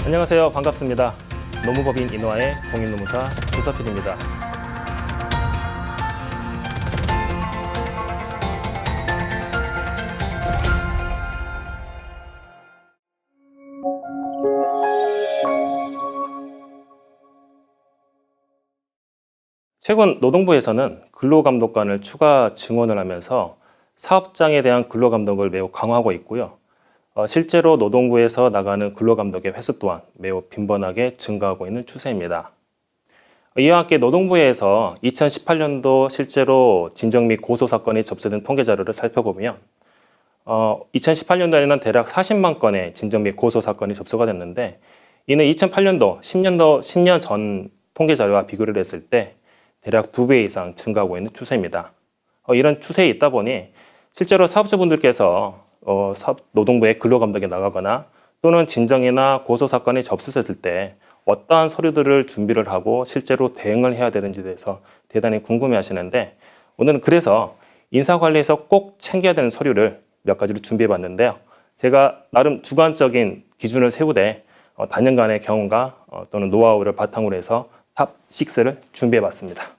안녕하세요. 반갑습니다. 노무법인 인화의 공인노무사 조서필입니다. 최근 노동부에서는 근로감독관을 추가 증원을 하면서 사업장에 대한 근로감독을 매우 강화하고 있고요. 실제로 노동부에서 나가는 근로감독의 횟수 또한 매우 빈번하게 증가하고 있는 추세입니다. 이와 함께 노동부에서 2018년도 실제로 진정 및 고소 사건이 접수된 통계 자료를 살펴보면 2018년도에는 대략 40만 건의 진정 및 고소 사건이 접수가 됐는데, 이는 2008년도 10년 전 통계 자료와 비교를 했을 때 대략 2배 이상 증가하고 있는 추세입니다. 이런 추세에 있다 보니 실제로 사업주분들께서 노동부의 근로감독에 나가거나 또는 진정이나 고소 사건이 접수됐을 때 어떠한 서류들을 준비를 하고 실제로 대응을 해야 되는지에 대해서 대단히 궁금해 하시는데, 오늘은 그래서 인사관리에서 꼭 챙겨야 되는 서류를 몇 가지로 준비해 봤는데요. 제가 나름 주관적인 기준을 세우되 단연간의 경험과 또는 노하우를 바탕으로 해서 탑 6를 준비해 봤습니다.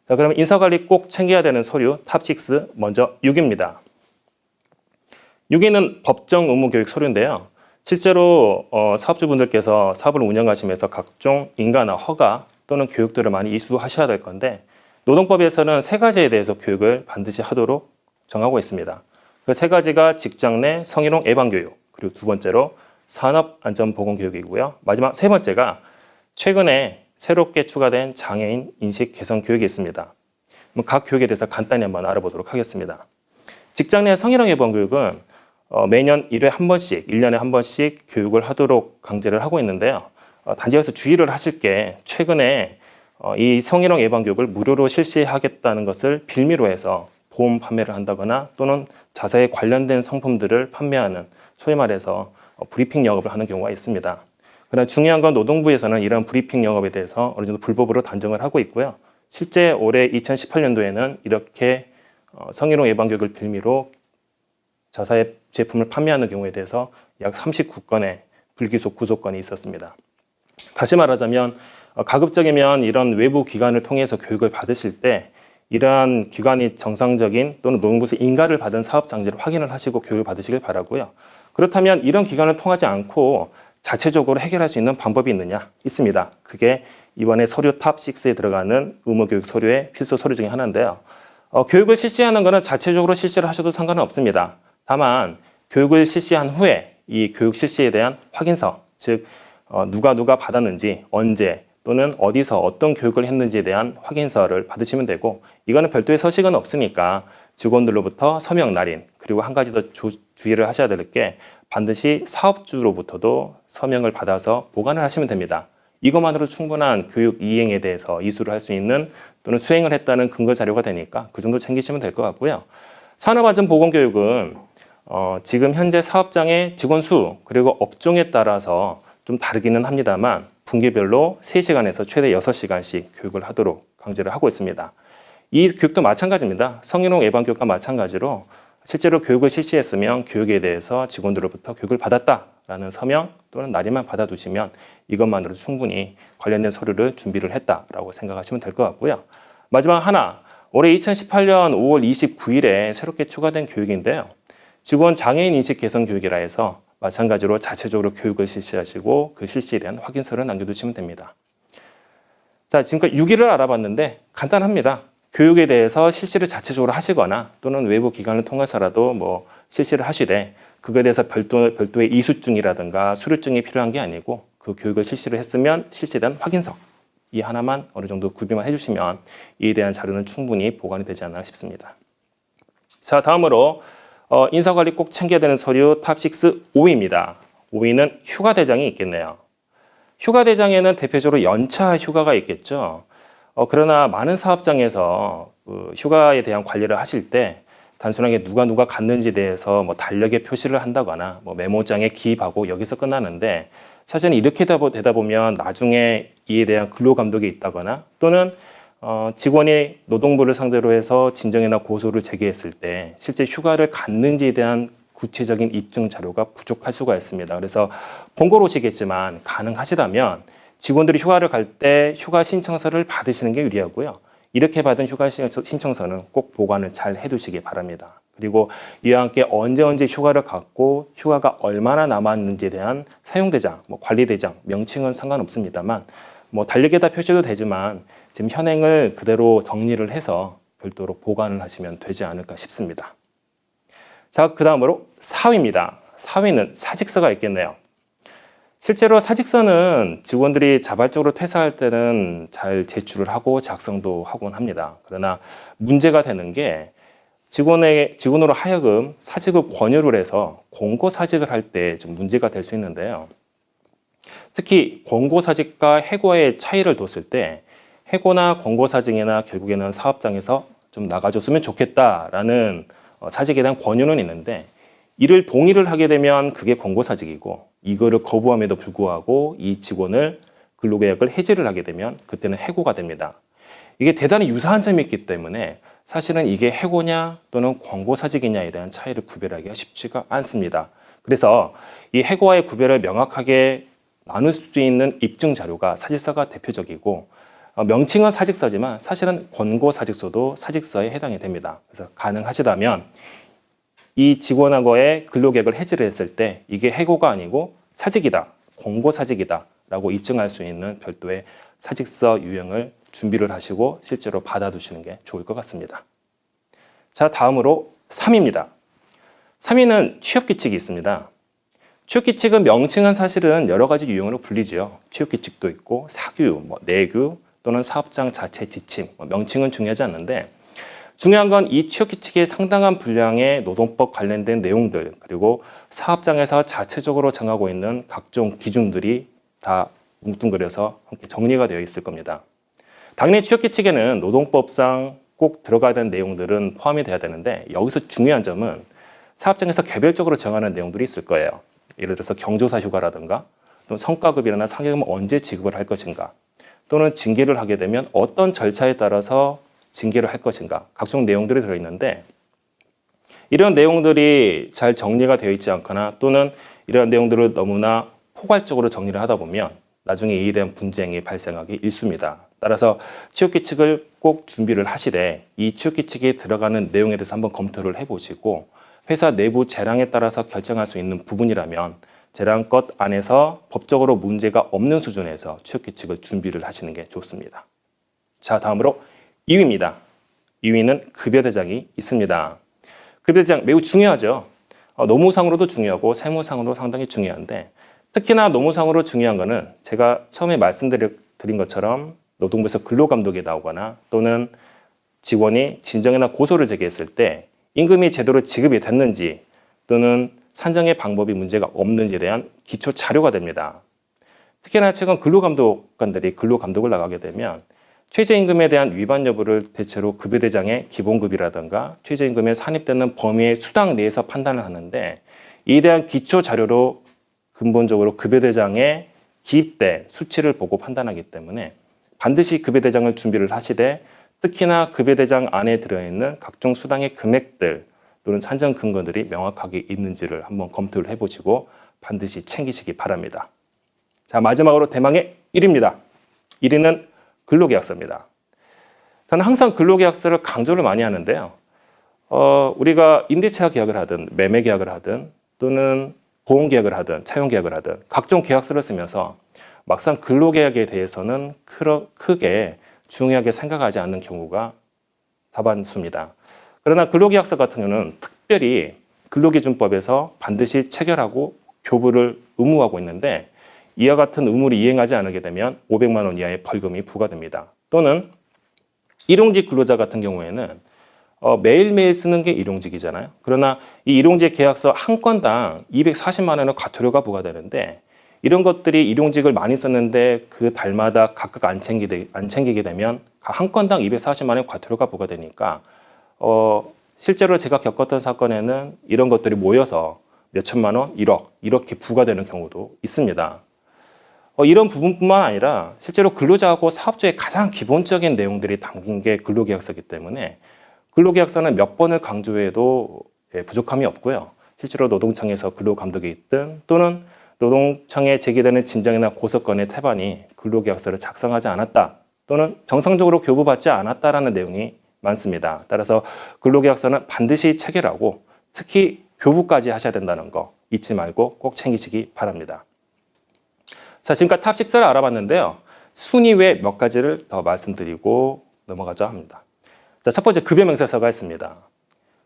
자, 그럼 인사관리 꼭 챙겨야 되는 서류 탑 6, 먼저 6입니다. 6위는 법정 의무 교육 서류인데요. 실제로 사업주분들께서 사업을 운영하시면서 각종 인가나 허가 또는 교육들을 많이 이수하셔야 될 건데, 노동법에서는 3가지에 대해서 교육을 반드시 하도록 정하고 있습니다. 그 3가지가 직장 내 성희롱 예방 교육, 그리고 2번째로 산업안전보건교육이고요. 마지막 3번째가 최근에 새롭게 추가된 장애인 인식 개선 교육이 있습니다. 각 교육에 대해서 간단히 한번 알아보도록 하겠습니다. 직장 내 성희롱 예방 교육은 매년 1회 한 번씩, 1년에 한 번씩 교육을 하도록 강제를 하고 있는데요. 단지 여기서 주의를 하실 게, 최근에 이 성희롱 예방 교육을 무료로 실시하겠다는 것을 빌미로 해서 보험 판매를 한다거나 또는 자사에 관련된 상품들을 판매하는, 소위 말해서 브리핑 영업을 하는 경우가 있습니다. 그러나 중요한 건 노동부에서는 이런 브리핑 영업에 대해서 어느 정도 불법으로 단정을 하고 있고요. 실제 올해 2018년도에는 이렇게 성희롱 예방 교육을 빌미로 자사의 제품을 판매하는 경우에 대해서 약 39건의 불기소 구속건이 있었습니다. 다시 말하자면 가급적이면 이런 외부 기관을 통해서 교육을 받으실 때 이러한 기관이 정상적인 또는 노동부에서 인가를 받은 사업장지를 확인을 하시고 교육을 받으시길 바라고요. 그렇다면 이런 기관을 통하지 않고 자체적으로 해결할 수 있는 방법이 있느냐? 있습니다. 그게 이번에 서류 탑 6에 들어가는 의무교육 서류의 필수 서류 중에 하나인데요. 교육을 실시하는 것은 자체적으로 실시를 하셔도 상관은 없습니다. 다만 교육을 실시한 후에 이 교육 실시에 대한 확인서, 즉 누가 받았는지, 언제 또는 어디서 어떤 교육을 했는지에 대한 확인서를 받으시면 되고, 이거는 별도의 서식은 없으니까 직원들로부터 서명 날인, 그리고 한 가지 더 주의를 하셔야 될 게, 반드시 사업주로부터도 서명을 받아서 보관을 하시면 됩니다. 이것만으로 충분한 교육 이행에 대해서 이수를 할 수 있는 또는 수행을 했다는 근거 자료가 되니까 그 정도 챙기시면 될 것 같고요. 산업안전보건교육은 지금 현재 사업장의 직원 수 그리고 업종에 따라서 좀 다르기는 합니다만 분기별로 3시간에서 최대 6시간씩 교육을 하도록 강제를 하고 있습니다. 이 교육도 마찬가지입니다. 성희롱 예방 교육과 마찬가지로 실제로 교육을 실시했으면 교육에 대해서 직원들로부터 교육을 받았다라는 서명 또는 날인만 받아두시면 이것만으로 충분히 관련된 서류를 준비를 했다라고 생각하시면 될 것 같고요. 마지막 하나, 올해 2018년 5월 29일에 새롭게 추가된 교육인데요. 직원 장애인 인식 개선 교육이라 해서 마찬가지로 자체적으로 교육을 실시하시고 그 실시에 대한 확인서를 남겨두시면 됩니다. 자, 지금까지 6일을 알아봤는데 간단합니다. 교육에 대해서 실시를 자체적으로 하시거나 또는 외부 기관을 통해서라도 실시를 하시되, 그거에 대해서 별도의 이수증이라든가 수료증이 필요한 게 아니고 그 교육을 실시를 했으면 실시에 대한 확인서, 이 하나만 어느 정도 구비만 해주시면 이에 대한 자료는 충분히 보관이 되지 않나 싶습니다. 자, 다음으로 인사관리 꼭 챙겨야 되는 서류 탑 6 5위입니다. 5위는 휴가대장이 있겠네요. 휴가대장에는 대표적으로 연차 휴가가 있겠죠. 그러나 많은 사업장에서 휴가에 대한 관리를 하실 때 단순하게 누가 갔는지에 대해서 달력에 표시를 한다거나 메모장에 기입하고 여기서 끝나는데, 사실은 이렇게 되다 보면 나중에 이에 대한 근로감독이 있다거나 또는 직원이 노동부를 상대로 해서 진정이나 고소를 제기했을 때 실제 휴가를 갔는지에 대한 구체적인 입증 자료가 부족할 수가 있습니다. 그래서 번거로우시겠지만 가능하시다면 직원들이 휴가를 갈 때 휴가 신청서를 받으시는 게 유리하고요. 이렇게 받은 휴가 신청서는 꼭 보관을 잘 해두시기 바랍니다. 그리고 이와 함께 언제 휴가를 갔고 휴가가 얼마나 남았는지에 대한 사용대장, 관리대장, 명칭은 상관없습니다만 달력에다 표시도 되지만 지금 현행을 그대로 정리를 해서 별도로 보관을 하시면 되지 않을까 싶습니다. 자, 그 다음으로 사위입니다. 사위는 사직서가 있겠네요. 실제로 사직서는 직원들이 자발적으로 퇴사할 때는 잘 제출을 하고 작성도 하곤 합니다. 그러나 문제가 되는 게 직원으로 하여금 사직을 권유를 해서 권고사직을 할 때 좀 문제가 될 수 있는데요. 특히 권고사직과 해고의 차이를 뒀을 때 해고나 권고사직이나 결국에는 사업장에서 좀 나가줬으면 좋겠다라는 사직에 대한 권유는 있는데 이를 동의를 하게 되면 그게 권고사직이고 이거를 거부함에도 불구하고 이 직원을 근로계약을 해지를 하게 되면 그때는 해고가 됩니다. 이게 대단히 유사한 점이 있기 때문에 사실은 이게 해고냐 또는 권고사직이냐에 대한 차이를 구별하기가 쉽지가 않습니다. 그래서 이 해고와의 구별을 명확하게 나눌 수 있는 입증 자료가 사직서가 대표적이고 명칭은 사직서지만 사실은 권고사직서도 사직서에 해당이 됩니다. 그래서 가능하시다면 이 직원하고의 근로계약을 해지를 했을 때 이게 해고가 아니고 사직이다, 권고사직이다 라고 입증할 수 있는 별도의 사직서 유형을 준비를 하시고 실제로 받아두시는 게 좋을 것 같습니다. 자, 다음으로 3위입니다. 3위는 취업규칙이 있습니다. 취업규칙은 명칭은 사실은 여러 가지 유형으로 불리죠. 취업규칙도 있고 사규, 내규 또는 사업장 자체 지침, 명칭은 중요하지 않는데 중요한 건 이 취업규칙의 상당한 분량의 노동법 관련된 내용들 그리고 사업장에서 자체적으로 정하고 있는 각종 기준들이 다 뭉뚱그려서 함께 정리가 되어 있을 겁니다. 당연히 취업규칙에는 노동법상 꼭 들어가야 되는 내용들은 포함이 돼야 되는데 여기서 중요한 점은 사업장에서 개별적으로 정하는 내용들이 있을 거예요. 예를 들어서 경조사 휴가라든가 또는 성과급이나 상여금을 언제 지급을 할 것인가 또는 징계를 하게 되면 어떤 절차에 따라서 징계를 할 것인가 각종 내용들이 들어있는데 이런 내용들이 잘 정리가 되어 있지 않거나 또는 이런 내용들을 너무나 포괄적으로 정리를 하다 보면 나중에 이에 대한 분쟁이 발생하기 일쑤입니다. 따라서 취업규칙을 꼭 준비를 하시되 이 취업규칙에 들어가는 내용에 대해서 한번 검토를 해보시고 회사 내부 재량에 따라서 결정할 수 있는 부분이라면 재량껏 안에서 법적으로 문제가 없는 수준에서 취업규칙을 준비를 하시는 게 좋습니다. 자, 다음으로 2위입니다. 2위는 급여대장이 있습니다. 급여대장 매우 중요하죠. 노무상으로도 중요하고 세무상으로 상당히 중요한데 특히나 노무상으로 중요한 거는 제가 처음에 말씀드린 것처럼 노동부에서 근로감독이 나오거나 또는 직원이 진정이나 고소를 제기했을 때 임금이 제대로 지급이 됐는지 또는 산정의 방법이 문제가 없는지에 대한 기초 자료가 됩니다. 특히나 최근 근로감독관들이 근로감독을 나가게 되면 최저임금에 대한 위반 여부를 대체로 급여대장의 기본급이라든가 최저임금에 산입되는 범위의 수당 내에서 판단을 하는데 이에 대한 기초 자료로 근본적으로 급여대장의 기입된 수치를 보고 판단하기 때문에 반드시 급여대장을 준비를 하시되 특히나 급여대장 안에 들어있는 각종 수당의 금액들 또는 산정 근거들이 명확하게 있는지를 한번 검토를 해보시고 반드시 챙기시기 바랍니다. 자, 마지막으로 대망의 1위입니다. 1위는 근로계약서입니다. 저는 항상 근로계약서를 강조를 많이 하는데요. 우리가 임대차 계약을 하든 매매 계약을 하든 또는 보험계약을 하든 차용계약을 하든 각종 계약서를 쓰면서 막상 근로계약에 대해서는 크게 중요하게 생각하지 않는 경우가 다반수입니다. 그러나 근로계약서 같은 경우는 특별히 근로기준법에서 반드시 체결하고 교부를 의무화하고 있는데 이와 같은 의무를 이행하지 않게 되면 500만 원 이하의 벌금이 부과됩니다. 또는 일용직 근로자 같은 경우에는 매일매일 쓰는 게 일용직이잖아요. 그러나 이 일용직 계약서 한 건당 240만 원의 과태료가 부과되는데 이런 것들이 일용직을 많이 썼는데 그 달마다 각각 안 챙기게 되면 한 건당 240만 원의 과태료가 부과되니까 실제로 제가 겪었던 사건에는 이런 것들이 모여서 몇천만 원, 1억 이렇게 부과되는 경우도 있습니다. 이런 부분뿐만 아니라 실제로 근로자하고 사업주의 가장 기본적인 내용들이 담긴 게 근로계약서이기 때문에 근로계약서는 몇 번을 강조해도 부족함이 없고요. 실제로 노동청에서 근로감독이 있든 또는 노동청에 제기되는 진정이나 고소건의 태반이 근로계약서를 작성하지 않았다 또는 정상적으로 교부받지 않았다라는 내용이 많습니다. 따라서 근로계약서는 반드시 체결하고 특히 교부까지 하셔야 된다는 거 잊지 말고 꼭 챙기시기 바랍니다. 자, 지금까지 탑6를 알아봤는데요. 순위 외 몇 가지를 더 말씀드리고 넘어가자 합니다. 자, 첫 번째 급여 명세서가 있습니다.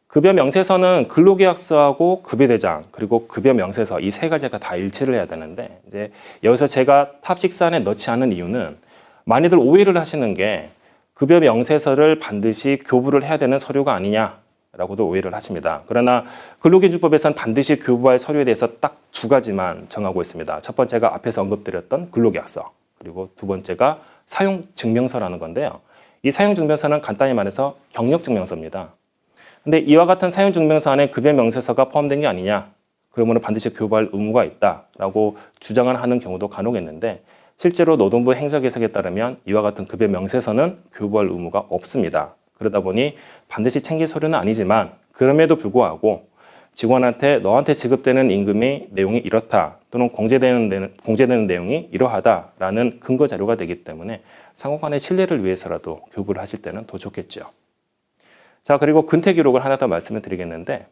급여 명세서는 근로계약서하고 급여대장 그리고 급여 명세서 이 세 가지가 다 일치를 해야 되는데 이제 여기서 제가 탑6 안에 넣지 않은 이유는 많이들 오해를 하시는 게 급여 명세서를 반드시 교부를 해야 되는 서류가 아니냐라고도 오해를 하십니다. 그러나 근로기준법에서는 반드시 교부할 서류에 대해서 딱 두 가지만 정하고 있습니다. 첫 번째가 앞에서 언급드렸던 근로계약서 그리고 두 번째가 사용증명서라는 건데요. 이 사용증명서는 간단히 말해서 경력증명서입니다. 근데 이와 같은 사용증명서 안에 급여 명세서가 포함된 게 아니냐? 그러면 반드시 교부할 의무가 있다라고 주장을 하는 경우도 간혹 있는데 실제로 노동부 행정개석에 따르면 이와 같은 급여 명세서는 교부할 의무가 없습니다. 그러다 보니 반드시 챙길 서류는 아니지만 그럼에도 불구하고 직원한테 너한테 지급되는 임금의 내용이 이렇다 또는 공제되는 내용이 이러하다라는 근거 자료가 되기 때문에 상호 간의 신뢰를 위해서라도 교부를 하실 때는 더 좋겠죠. 자, 그리고 근태 기록을 하나 더 말씀을 드리겠는데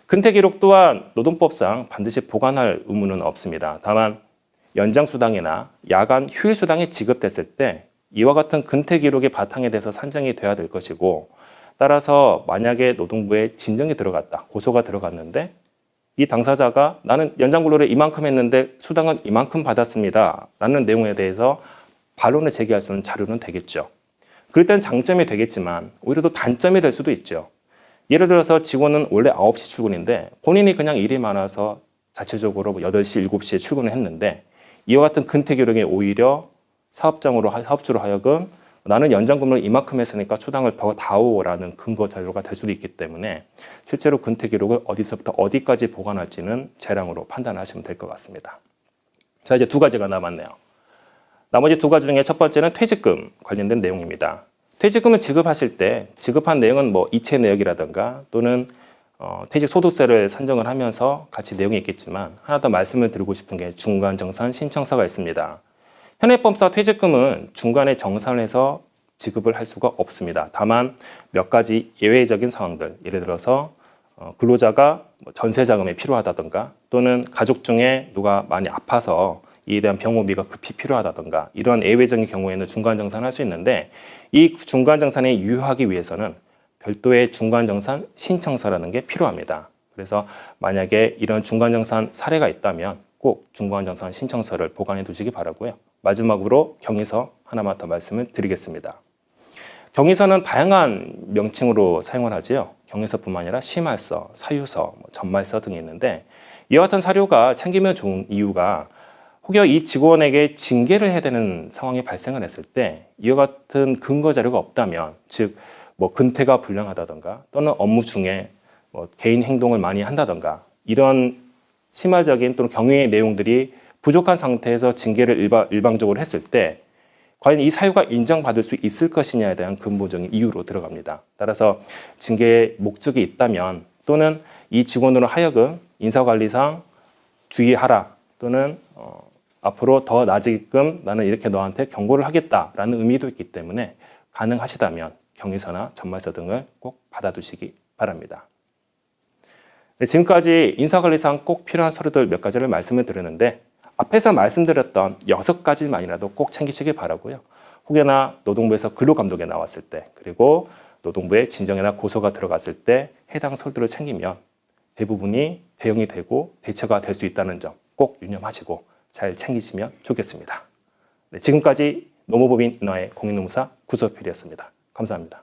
근태 기록 또한 노동법상 반드시 보관할 의무는 없습니다. 다만 연장 수당이나 야간 휴일 수당이 지급됐을 때 이와 같은 근태 기록의 바탕에 대해서 산정이 돼야 될 것이고 따라서 만약에 노동부에 진정이 들어갔다, 고소가 들어갔는데 이 당사자가 나는 연장 근로를 이만큼 했는데 수당은 이만큼 받았습니다 라는 내용에 대해서 반론을 제기할 수 있는 자료는 되겠죠. 그럴 땐 장점이 되겠지만 오히려 또 단점이 될 수도 있죠. 예를 들어서 직원은 원래 9시 출근인데 본인이 그냥 일이 많아서 자체적으로 8시, 7시에 출근을 했는데 이와 같은 근태 기록이 오히려 사업주로 하여금 나는 연장 근로를 이만큼 했으니까 수당을 더 다오라는 근거 자료가 될 수도 있기 때문에 실제로 근태 기록을 어디서부터 어디까지 보관할지는 재량으로 판단하시면 될 것 같습니다. 자, 이제 두 가지가 남았네요. 나머지 두 가지 중에 첫 번째는 퇴직금 관련된 내용입니다. 퇴직금을 지급하실 때 지급한 내용은 뭐 이체 내역이라든가 또는 퇴직소득세를 산정을 하면서 같이 내용이 있겠지만 하나 더 말씀을 드리고 싶은 게 중간정산 신청서가 있습니다. 현행법상 퇴직금은 중간에 정산을 해서 지급을 할 수가 없습니다. 다만 몇 가지 예외적인 상황들, 예를 들어서 근로자가 전세자금이 필요하다든가 또는 가족 중에 누가 많이 아파서 이에 대한 병원비가 급히 필요하다든가 이런 예외적인 경우에는 중간정산할 수 있는데 이 중간정산에 유효하기 위해서는 별도의 중간정산 신청서라는 게 필요합니다. 그래서 만약에 이런 중간정산 사례가 있다면 꼭 중간정산 신청서를 보관해 두시기 바라고요. 마지막으로 경위서 하나만 더 말씀을 드리겠습니다. 경위서는 다양한 명칭으로 사용을 하지요. 경위서뿐만 아니라 심할서, 사유서, 전말서 등이 있는데 이와 같은 사료가 챙기면 좋은 이유가 혹여 이 직원에게 징계를 해야 되는 상황이 발생을 했을 때 이와 같은 근거 자료가 없다면 즉 근태가 불량하다든가 또는 업무 중에 개인 행동을 많이 한다든가 이런 심화적인 또는 경위의 내용들이 부족한 상태에서 징계를 일방적으로 했을 때 과연 이 사유가 인정받을 수 있을 것이냐에 대한 근본적인 이유로 들어갑니다. 따라서 징계의 목적이 있다면 또는 이 직원으로 하여금 인사관리상 주의하라 또는 앞으로 더 나아지게끔 나는 이렇게 너한테 경고를 하겠다라는 의미도 있기 때문에 가능하시다면 경위서나 전말서 등을 꼭 받아두시기 바랍니다. 네, 지금까지 인사관리상 꼭 필요한 서류들 몇 가지를 말씀을 드렸는데 앞에서 말씀드렸던 6가지만이라도 꼭 챙기시길 바라고요. 혹여나 노동부에서 근로감독에 나왔을 때 그리고 노동부에 진정이나 고소가 들어갔을 때 해당 서류들을 챙기면 대부분이 대응이 되고 대처가 될 수 있다는 점 꼭 유념하시고 잘 챙기시면 좋겠습니다. 네, 지금까지 노무법인 인화의 공인노무사 구서필이었습니다. 감사합니다.